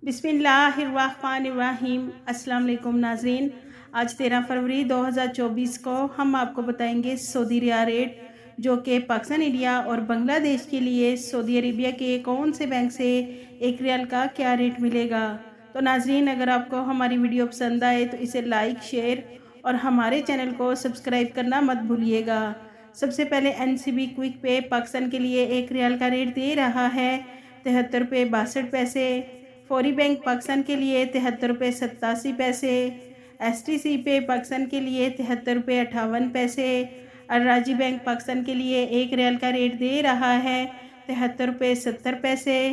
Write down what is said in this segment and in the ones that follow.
बिस्मिल्लाहिर्रहमानिर्रहीम। अस्सलाम वालेकुम नाज़रीन। आज 13 फरवरी 2024 को हम आपको बताएंगे सऊदी रियाल रेट, जो कि पाकिस्तान, इंडिया और बांग्लादेश के लिए सऊदी अरेबिया के कौन से बैंक से एक रियाल का क्या रेट मिलेगा। तो नाज़रीन, अगर आपको हमारी वीडियो पसंद आए तो इसे लाइक, शेयर और हमारे चैनल को सब्सक्राइब करना मत भूलिएगा। सबसे पहले NCB क्विक पे पाकिस्तान के लिए एक रियाल का रेट दे रहा है 73 रुपये 62 पैसे। फौरी बैंक पाकिस्तान के लिए 73 रुपये 87 पैसे। STC पे पाकिस्तान के लिए 73 रुपये 58 पैसे। अलराजी बैंक पाकिस्तान के लिए एक रियाल का रेट दे रहा है 73 रुपये 70 पैसे।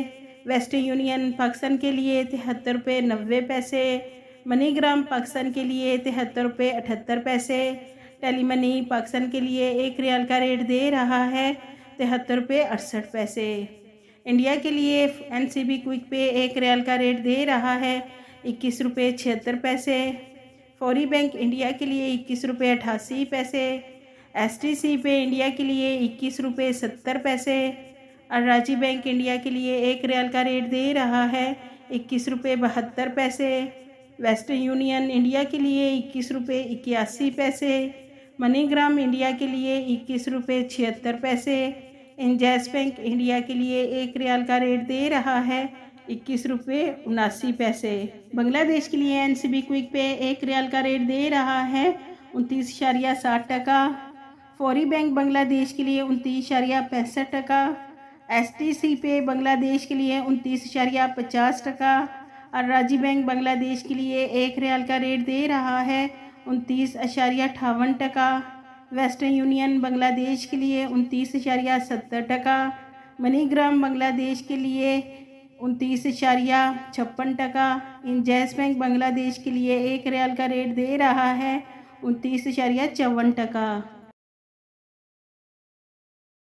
वेस्टर्न यूनियन पाकिस्तान के लिए 73 रुपये 90 पैसे। मनीग्राम पाकिस्तान के लिए 73 रुपये 78 पैसे। टेली मनी पाकिस्तान के लिए एक रियाल का रेट दे रहा है 73 रुपये 68 पैसे। इंडिया के लिए NCB क्विक पे एक रियाल का रेट दे रहा है 21 रुपये 76 पैसे। फौरी बैंक इंडिया के लिए 21 रुपये 88 पैसे। STC पे इंडिया के लिए 21 रुपये 70 पैसे। अलराजी बैंक इंडिया के लिए एक रियाल का रेट दे रहा है 21 रुपये 72 पैसे। वेस्टर्न यूनियन इंडिया के लिए 21 रुपये 81 पैसे। मनीग्राम इंडिया के लिए 21 रुपये 76 पैसे। इंजैस बैंक इंडिया के लिए एक रियाल का रेट दे रहा है 21 रुपये 79 पैसे। बांग्लादेश के लिए NCB क्विक पे एक रियाल का रेट दे रहा है 29.60 टका। फौरी बैंक बांग्लादेश के लिए 29.65 टका। STC पे बांग्लादेश के लिए 29.50 टका। अलराजी बैंक बांग्लादेश के लिए एक रियाल का रेट दे रहा है 29.58 टका। वेस्टर्न यूनियन बांग्लादेश के लिए 29.70 टका। मनीग्राम बांग्लादेश के लिए 29.56 टका। इंजैस बैंक बांग्लादेश के लिए एक रियाल का रेट दे रहा है 29.54 टका।